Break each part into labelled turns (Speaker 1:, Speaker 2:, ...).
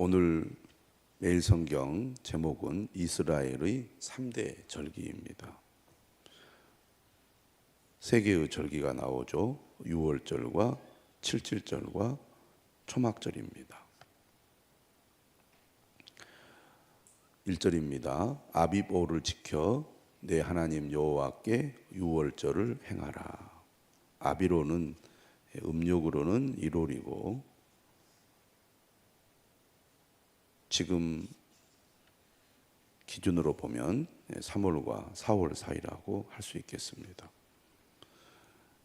Speaker 1: 오늘 매일 성경 제목은 이스라엘의 3대 절기입니다. 세 개의 절기가 나오죠. 유월절과 칠칠절과 초막절입니다. 1절입니다. 아비보를 지켜 내 하나님 여호와께 유월절을 행하라. 아비로는 음력으로는 1월이고 지금 기준으로 보면 3월과 4월 사이라고 할 수 있겠습니다.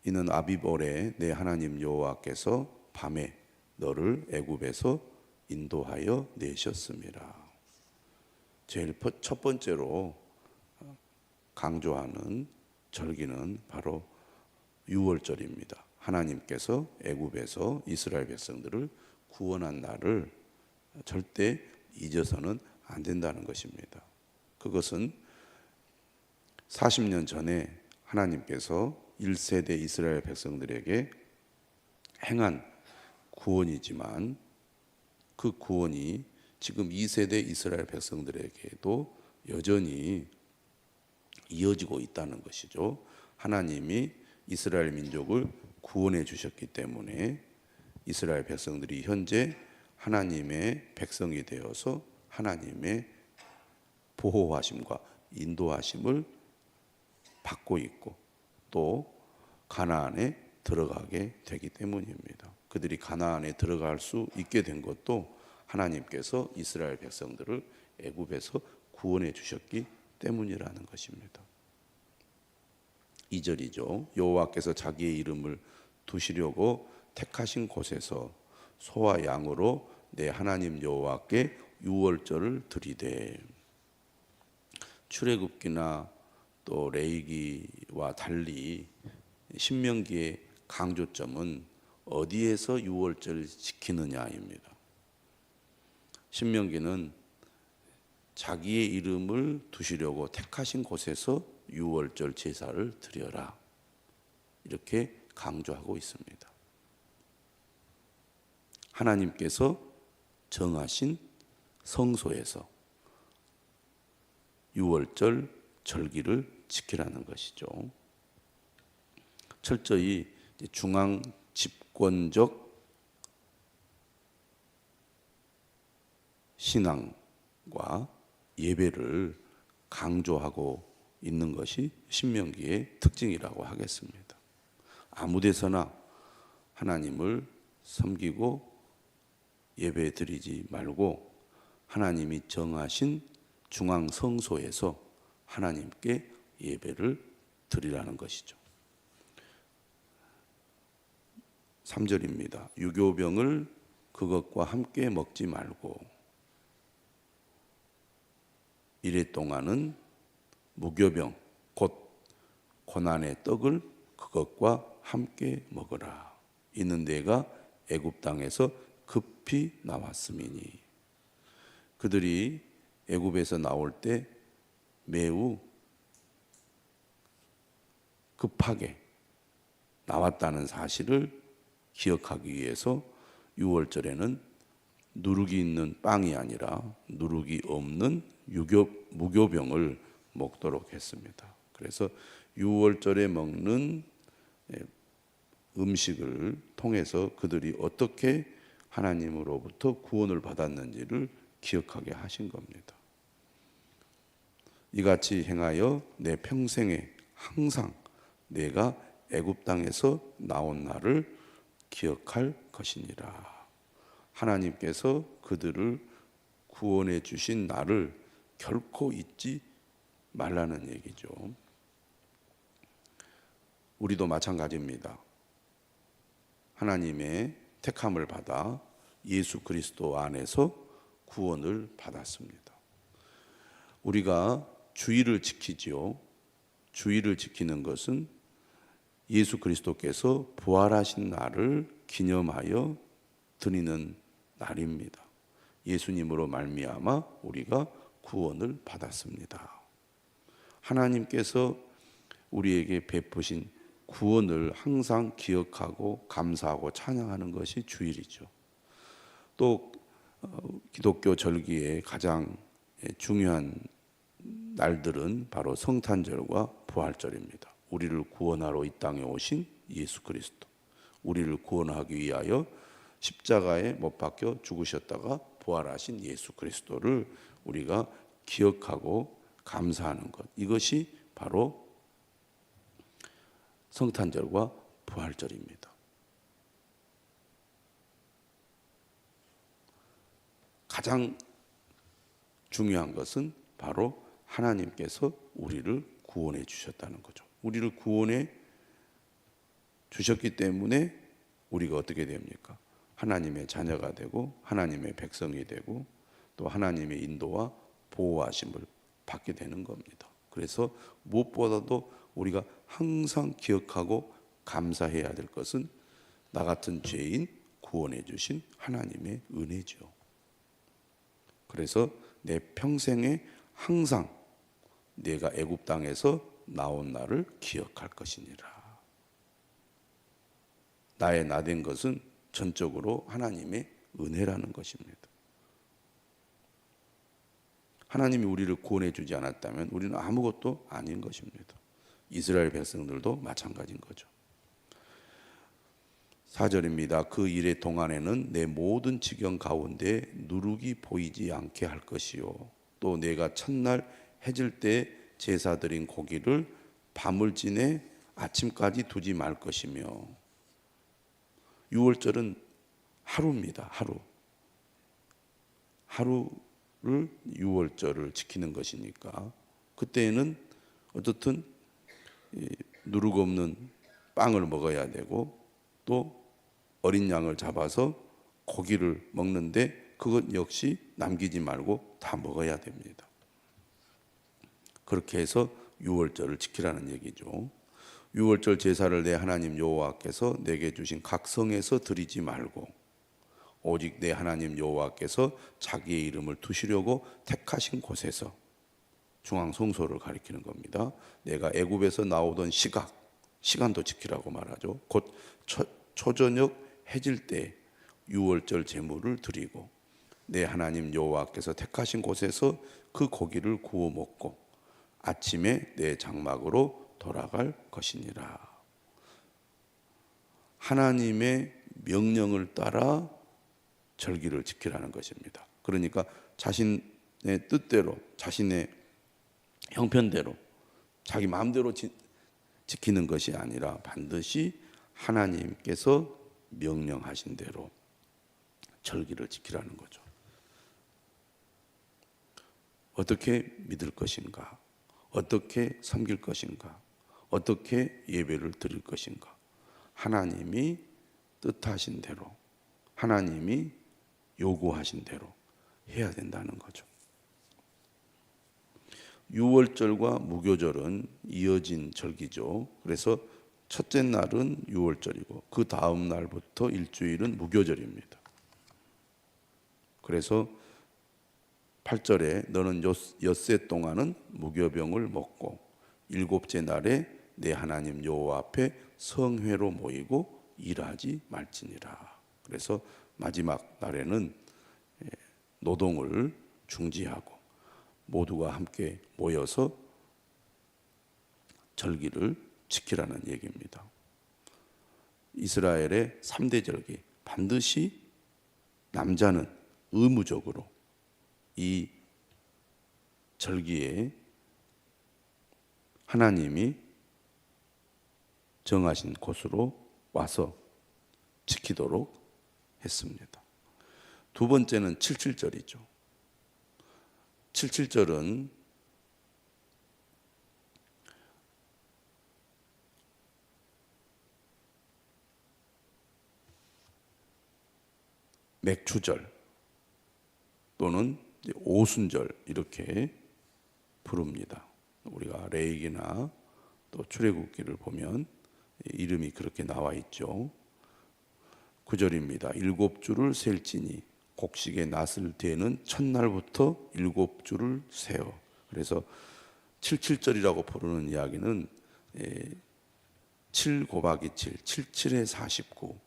Speaker 1: 이는 아비볼에 내 하나님 여호와께서 밤에 너를 애굽에서 인도하여 내셨음이라. 제일 첫 번째로 강조하는 절기는 바로 유월절입니다. 하나님께서 애굽에서 이스라엘 백성들을 구원한 날을 절대 잊어서는 안 된다는 것입니다. 그것은 40년 전에 하나님께서 1세대 이스라엘 백성들에게 행한 구원이지만 그 구원이 지금 2세대 이스라엘 백성들에게도 여전히 이어지고 있다는 것이죠. 하나님이 이스라엘 민족을 구원해 주셨기 때문에 이스라엘 백성들이 현재 하나님의 백성이 되어서 하나님의 보호하심과 인도하심을 받고 있고 또 가나안에 들어가게 되기 때문입니다. 그들이 가나안에 들어갈 수 있게 된 것도 하나님께서 이스라엘 백성들을 애굽에서 구원해 주셨기 때문이라는 것입니다. 2절이죠. 여호와께서 자기의 이름을 두시려고 택하신 곳에서 소와 양으로 내 하나님 여호와께 유월절을 드리되. 출애굽기나 또 레위기와 달리 신명기의 강조점은 어디에서 유월절을 지키느냐입니다. 신명기는 자기의 이름을 두시려고 택하신 곳에서 유월절 제사를 드려라 이렇게 강조하고 있습니다. 하나님께서 정하신 성소에서 유월절 절기를 지키라는 것이죠. 철저히 중앙 집권적 신앙과 예배를 강조하고 있는 것이 신명기의 특징이라고 하겠습니다. 아무 데서나 하나님을 섬기고 예배 드리지 말고 하나님이 정하신 중앙 성소에서 하나님께 예배를 드리라는 것이죠. 3절입니다. 유교병을 그것과 함께 먹지 말고 이래 동안은 무교병 곧 고난의 떡을 그것과 함께 먹으라. 이는 내가 애굽 땅에서 급히 나왔음이니. 그들이 애굽에서 나올 때 매우 급하게 나왔다는 사실을 기억하기 위해서 유월절에는 누룩이 있는 빵이 아니라 누룩이 없는 무교병을 먹도록 했습니다. 그래서 유월절에 먹는 음식을 통해서 그들이 어떻게 하나님으로부터 구원을 받았는지를 기억하게 하신 겁니다. 이같이 행하여 내 평생에 항상 내가 애굽 땅에서 나온 날을 기억할 것이니라. 하나님께서 그들을 구원해 주신 날을 결코 잊지 말라는 얘기죠. 우리도 마찬가지입니다. 하나님의 택함을 받아 예수 그리스도 안에서 구원을 받았습니다. 우리가 주일을 지키지요. 주일을 지키는 것은 예수 그리스도께서 부활하신 날을 기념하여 드리는 날입니다. 예수님으로 말미암아 우리가 구원을 받았습니다. 하나님께서 우리에게 베푸신 구원을 항상 기억하고 감사하고 찬양하는 것이 주일이죠. 또 기독교 절기의 가장 중요한 날들은 바로 성탄절과 부활절입니다. 우리를 구원하러 이 땅에 오신 예수 그리스도, 우리를 구원하기 위하여 십자가에 못 박혀 죽으셨다가 부활하신 예수 그리스도를 우리가 기억하고 감사하는 것, 이것이 바로 성탄절과 부활절입니다. 가장 중요한 것은 바로 하나님께서 우리를 구원해 주셨다는 거죠. 우리를 구원해 주셨기 때문에 우리가 어떻게 됩니까? 하나님의 자녀가 되고 하나님의 백성이 되고 또 하나님의 인도와 보호하심을 받게 되는 겁니다. 그래서 무엇보다도 우리가 항상 기억하고 감사해야 될 것은 나 같은 죄인 구원해 주신 하나님의 은혜죠. 그래서 내 평생에 항상 내가 애굽 땅에서 나온 날을 기억할 것이니라. 나의 나된 것은 전적으로 하나님의 은혜라는 것입니다. 하나님이 우리를 구원해 주지 않았다면 우리는 아무것도 아닌 것입니다. 이스라엘 백성들도 마찬가지인 거죠. 4절입니다. 그 일의 동안에는 내 모든 지경 가운데 누룩이 보이지 않게 할 것이요, 또 내가 첫날 해질 때 제사 드린 고기를 밤을 지내 아침까지 두지 말 것이며. 유월절은 하루입니다. 하루를 유월절을 지키는 것이니까 그때에는 어떻든 누룩 없는 빵을 먹어야 되고 또 어린 양을 잡아서 고기를 먹는데 그것 역시 남기지 말고 다 먹어야 됩니다. 그렇게 해서 유월절을 지키라는 얘기죠. 유월절 제사를 내 하나님 여호와께서 내게 주신 각 성에서 드리지 말고 오직 내 하나님 여호와께서 자기의 이름을 두시려고 택하신 곳에서, 중앙 성소를 가리키는 겁니다. 내가 애굽에서 나오던 시간도 지키라고 말하죠. 곧 초저녁 해질 때 유월절 제물을 드리고 내 하나님 여호와께서 택하신 곳에서 그 고기를 구워 먹고 아침에 내 장막으로 돌아갈 것이니라. 하나님의 명령을 따라 절기를 지키라는 것입니다. 그러니까 자신의 뜻대로, 자신의 형편대로, 자기 마음대로 지키는 것이 아니라 반드시 하나님께서 명령하신 대로 절기를 지키라는 거죠. 어떻게 믿을 것인가? 어떻게 섬길 것인가? 어떻게 예배를 드릴 것인가? 하나님이 뜻하신 대로, 하나님이 요구하신 대로 해야 된다는 거죠. 유월절과 무교절은 이어진 절기죠. 그래서 첫째 날은 유월절이고 그 다음 날부터 일주일은 무교절입니다. 그래서 8절에 너는 엿새 동안은 무교병을 먹고 일곱째 날에 내 하나님 여호와 앞에 성회로 모이고 일하지 말지니라. 그래서 마지막 날에는 노동을 중지하고 모두가 함께 모여서 절기를 지키라는 얘기입니다. 이스라엘의 3대 절기, 반드시 남자는 의무적으로 이 절기에 하나님이 정하신 곳으로 와서 지키도록 했습니다. 두 번째는 77절이죠. 77절은 맥추절 또는 오순절 이렇게 부릅니다. 우리가 레위기나 또 출애굽기를 보면 이름이 그렇게 나와 있죠. 9절입니다. 7주를 셀지니 곡식의 낫을 대는 첫날부터 7주를 세어. 그래서 77절이라고 부르는 이야기는 7 곱하기 7, 77에 49,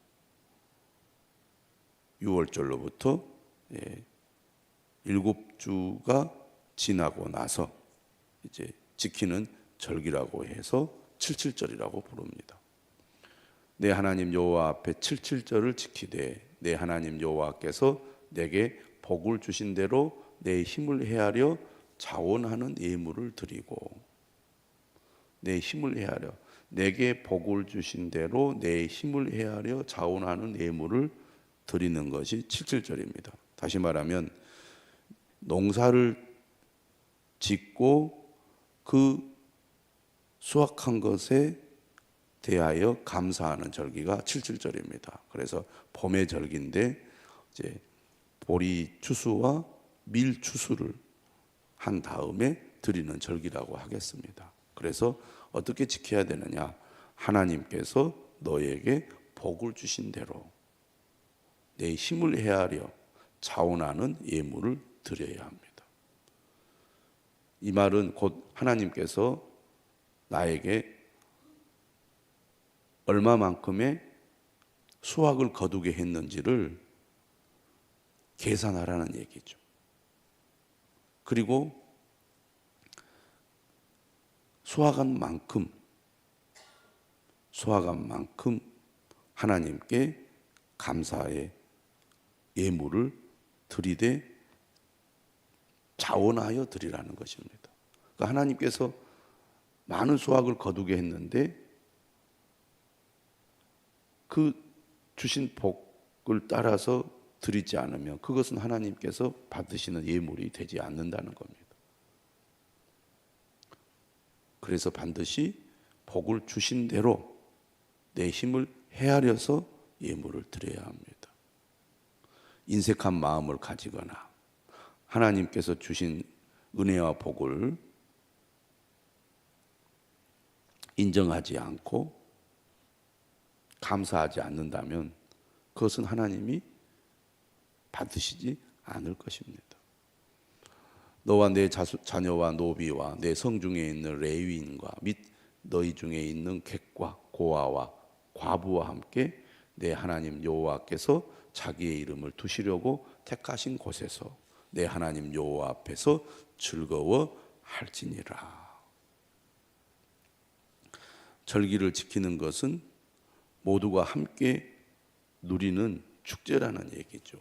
Speaker 1: 6월절로부터 7주가 지나고 나서 이제 지키는 절기라고 해서 칠칠절이라고 부릅니다. 내 하나님 여호와 앞에 칠칠절을 지키되 내 하나님 여호와께서 내게 복을 주신 대로 내 힘을 헤아려 자원하는 예물을 드리고, 내 힘을 헤아려, 내게 복을 주신 대로 내 힘을 헤아려 자원하는 예물을 드리는 것이 칠칠절입니다. 다시 말하면 농사를 짓고 그 수확한 것에 대하여 감사하는 절기가 칠칠절입니다. 그래서 봄의 절기인데 이제 보리 추수와 밀 추수를 한 다음에 드리는 절기라고 하겠습니다. 그래서 어떻게 지켜야 되느냐? 하나님께서 너에게 복을 주신 대로 내 힘을 헤아려 자원하는 예물을 드려야 합니다. 이 말은 곧 하나님께서 나에게 얼마만큼의 수확을 거두게 했는지를 계산하라는 얘기죠. 그리고 수확한 만큼 하나님께 감사의 예물을 드리되 자원하여 드리라는 것입니다. 그러니까 하나님께서 많은 수확을 거두게 했는데 그 주신 복을 따라서 드리지 않으면 그것은 하나님께서 받으시는 예물이 되지 않는다는 겁니다. 그래서 반드시 복을 주신 대로 내 힘을 헤아려서 예물을 드려야 합니다. 인색한 마음을 가지거나 하나님께서 주신 은혜와 복을 인정하지 않고 감사하지 않는다면 그것은 하나님이 받으시지 않을 것입니다. 너와 내 자녀와 노비와 내 성중에 있는 레위인과 및 너희 중에 있는 객과 고아와 과부와 함께 내 하나님 여호와께서 자기의 이름을 두시려고 택하신 곳에서 내 하나님 여호와 앞에서 즐거워할지니라. 절기를 지키는 것은 모두가 함께 누리는 축제라는 얘기죠.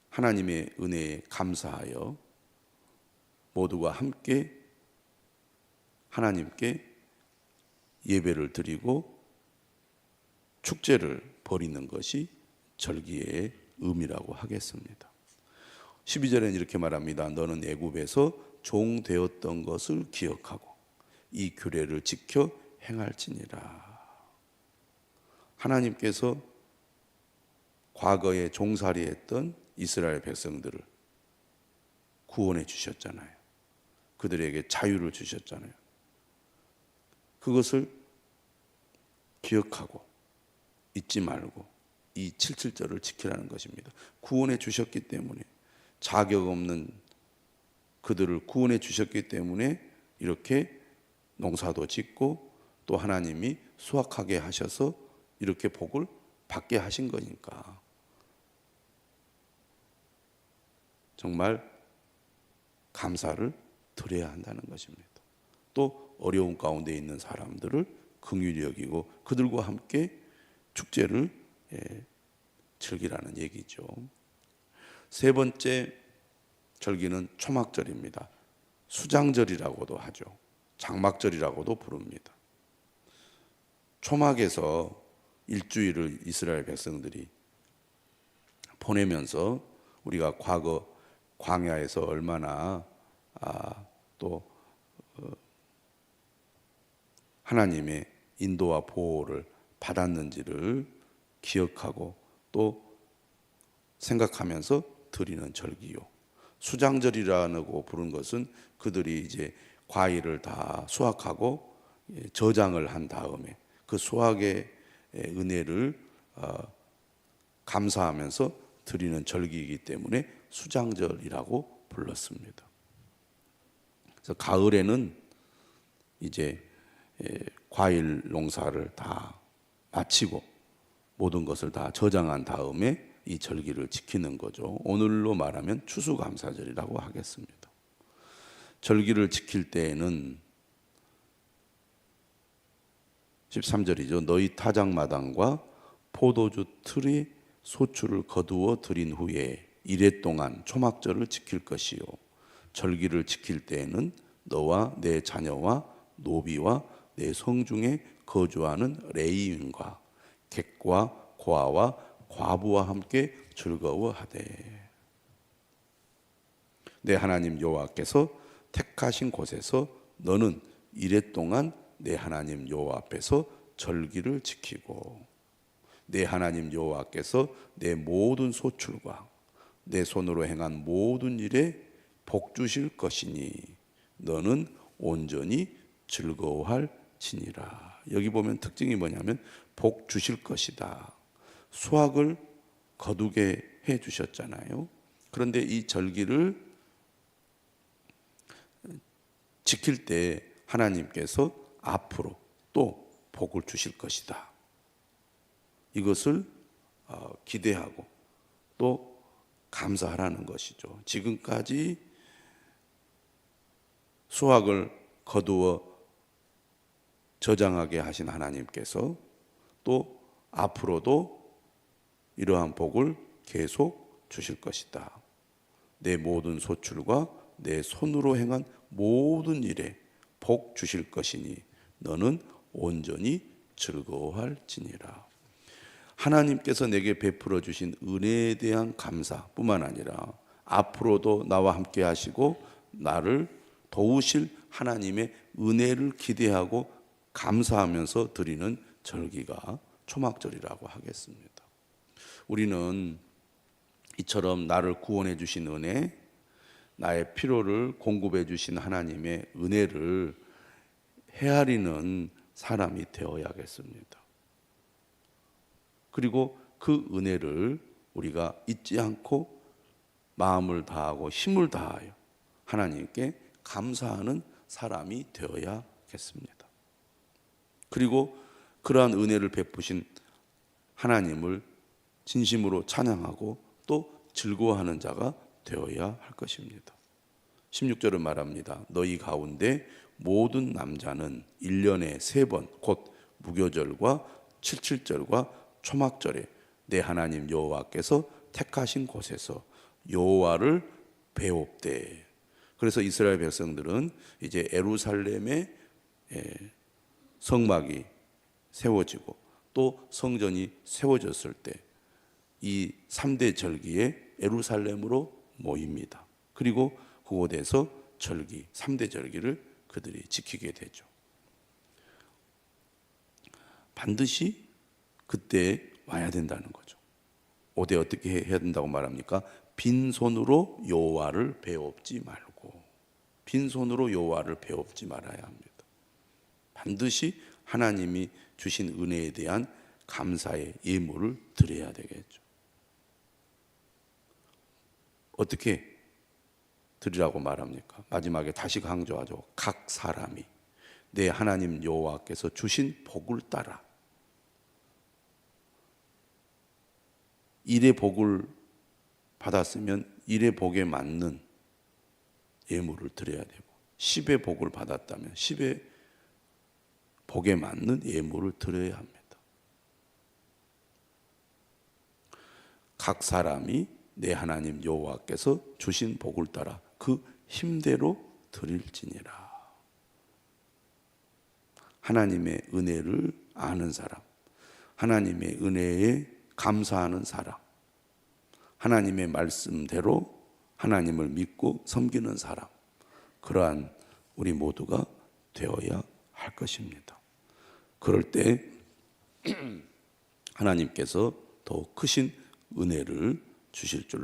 Speaker 1: 하나님의 은혜에 감사하여 모두가 함께 하나님께 예배를 드리고 축제를 벌이는 것이 절기의 의미라고 하겠습니다. 12절에는 이렇게 말합니다. 너는 애굽에서 종 되었던 것을 기억하고 이 규례를 지켜 행할지니라. 하나님께서 과거에 종살이했던 이스라엘 백성들을 구원해 주셨잖아요. 그들에게 자유를 주셨잖아요. 그것을 기억하고 잊지 말고 이 칠칠절을 지키라는 것입니다. 구원해 주셨기 때문에, 자격 없는 그들을 구원해 주셨기 때문에 이렇게 농사도 짓고 또 하나님이 수확하게 하셔서 이렇게 복을 받게 하신 거니까 정말 감사를 드려야 한다는 것입니다. 또 어려운 가운데 있는 사람들을 긍휼히 여기고 그들과 함께 축제를 즐기라는 얘기죠. 세 번째 절기는 초막절입니다. 수장절이라고도 하죠. 장막절이라고도 부릅니다. 초막에서 일주일을 이스라엘 백성들이 보내면서 우리가 과거 광야에서 얼마나 또 하나님의 인도와 보호를 받았는지를 기억하고 또 생각하면서 드리는 절기요. 수장절이라고 부른 것은 그들이 이제 과일을 다 수확하고 저장을 한 다음에 그 수확의 은혜를 감사하면서 드리는 절기이기 때문에 수장절이라고 불렀습니다. 그래서 가을에는 이제 과일 농사를 다 마치고 모든 것을 다 저장한 다음에 이 절기를 지키는 거죠. 오늘로 말하면 추수감사절이라고 하겠습니다. 절기를 지킬 때에는 13절이죠. 너희 타작마당과 포도주 틀이 소출을 거두어 들인 후에 이레 동안 초막절을 지킬 것이요. 절기를 지킬 때에는 너와 내 자녀와 노비와 내 성중에 거주하는 레위인과 객과 고아와 과부와 함께 즐거워하되 내 하나님 여호와께서 택하신 곳에서 너는 이레 동안 내 하나님 여호와 앞에서 절기를 지키고 내 하나님 여호와께서 내 모든 소출과 내 손으로 행한 모든 일에 복 주실 것이니 너는 온전히 즐거워할지니라. 여기 보면 특징이 뭐냐면 복 주실 것이다. 수확을 거두게 해 주셨잖아요. 그런데 이 절기를 지킬 때 하나님께서 앞으로 또 복을 주실 것이다. 이것을 기대하고 또 감사하라는 것이죠. 지금까지 수확을 거두어 저장하게 하신 하나님께서 또 앞으로도 이러한 복을 계속 주실 것이다. 내 모든 소출과 내 손으로 행한 모든 일에 복 주실 것이니 너는 온전히 즐거워할지니라. 하나님께서 내게 베풀어 주신 은혜에 대한 감사뿐만 아니라 앞으로도 나와 함께 하시고 나를 도우실 하나님의 은혜를 기대하고 감사하면서 드리는 절기가 초막절이라고 하겠습니다. 우리는 이처럼 나를 구원해 주신 은혜, 나의 필요를 공급해 주신 하나님의 은혜를 헤아리는 사람이 되어야겠습니다. 그리고 그 은혜를 우리가 잊지 않고 마음을 다하고 힘을 다하여 하나님께 감사하는 사람이 되어야겠습니다. 그리고 그러한 은혜를 베푸신 하나님을 진심으로 찬양하고 또 즐거워하는 자가 되어야 할 것입니다. 16절은 말합니다. 너희 가운데 모든 남자는 1년에 3번 곧 무교절과 칠칠절과 초막절에 내 하나님 여호와께서 택하신 곳에서 여호와를 배웁되. 그래서 이스라엘 백성들은 이제 예루살렘에 성막이 세워지고 또 성전이 세워졌을 때 이 3대 절기에 예루살렘으로 모입니다. 그리고 그곳에서 절기, 3대 절기를 그들이 지키게 되죠. 반드시 그때 와야 된다는 거죠. 어디 어떻게 해야 된다고 말합니까? 빈손으로 여호와를 배웁지 말고, 빈손으로 여호와를 배웁지 말아야 합니다. 반드시 하나님이 주신 은혜에 대한 감사의 예물을 드려야 되겠죠. 어떻게 드리라고 말합니까? 마지막에 다시 강조하죠. 각 사람이 내 하나님 여호와께서 주신 복을 따라 일의 복을 받았으면 일의 복에 맞는 예물을 드려야 되고 10의 복을 받았다면 10의 복에 맞는 예물을 드려야 합니다. 각 사람이 내 하나님 여호와께서 주신 복을 따라 그 힘대로 드릴지니라. 하나님의 은혜를 아는 사람, 하나님의 은혜에 감사하는 사람, 하나님의 말씀대로 하나님을 믿고 섬기는 사람, 그러한 우리 모두가 되어야 할 것입니다. 그럴 때 하나님께서 더 크신 은혜를 주실 줄